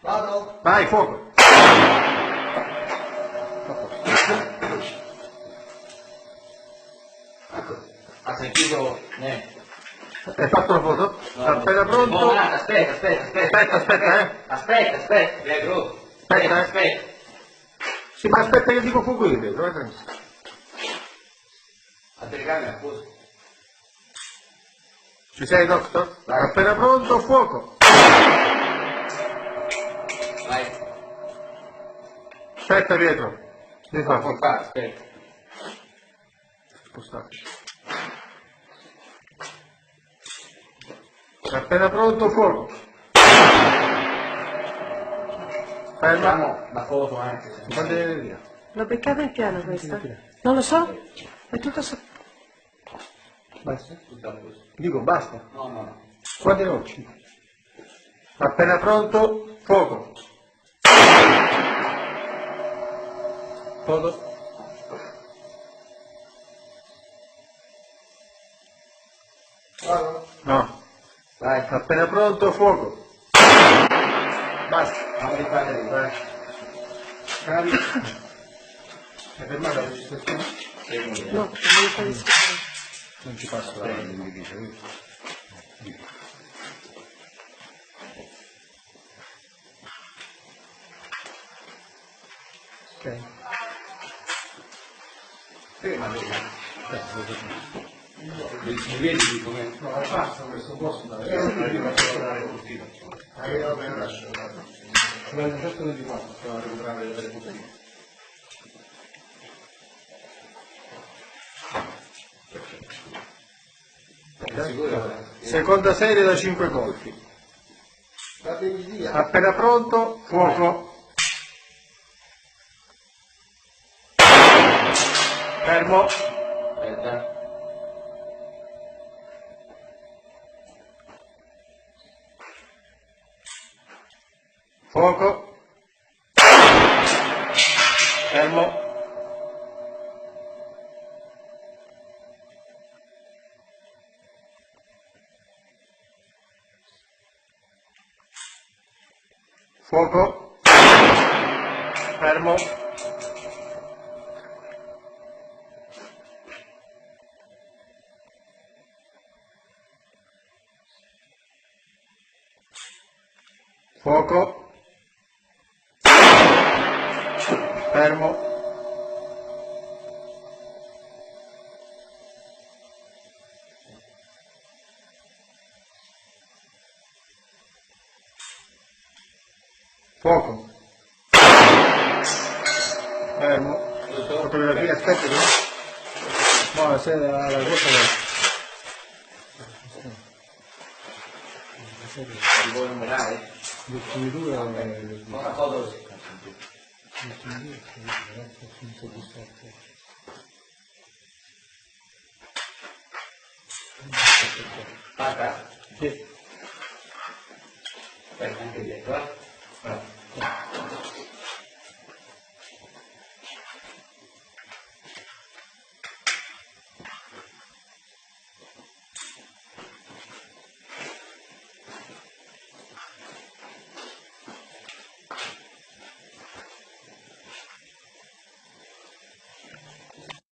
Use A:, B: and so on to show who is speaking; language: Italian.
A: Vado.
B: Vai, fuoco.
A: Ecco, ha sentito?
B: Hai fatto la foto? Appena pronto.
A: No, aspetta. Aspetta. Prego.
B: Aspetta. Sì, ma aspetta che dico fuoco io dentro,
A: La telecamera, scusa.
B: Ci sei, doctor?
A: Vai.
B: Appena pronto, fuoco.
A: Vai.
B: Aspetta, Pietro. Devi
A: Fa
B: fare.
A: portare, aspetta.
B: Spostate. Appena pronto, fuoco. Ferma.
A: Facciamo la foto anche.
B: Quando viene via?
C: L'ho beccata in piano questa? Non lo so. È tutto
B: Basta.
A: Tutta così.
B: Dico, basta.
A: No.
B: Quante noci? Appena pronto, fuoco. Foto.
A: Vado.
B: No.
A: Vai.
B: Appena pronto, fuoco. Basta.
A: Fammi fare lì.
B: Vai. Carica. Hai fermato la registrazione?
C: No, devi fare schifo.
B: Non ci passa la mi dice. Ok.
A: Ma mi vedi come?
B: No, basta questo posto da Guarda, certo non ti faccio, stavo a recuperare le bottiglie. Seconda serie da 5 colpi.
A: Fatevi via.
B: Appena pronto, fuoco. Fermo.
A: Aspetta.
B: Fuoco. Fermo. Fuoco. Fermo. Fuoco. Fermo. Fuoco. Fermo. Fotografia, aspetta. No, se la cosa
A: Ti vuoi numerare?
B: gli ultimi due
A: Una foto così. Fatta?
B: Sì.
A: Aspetta anche dietro,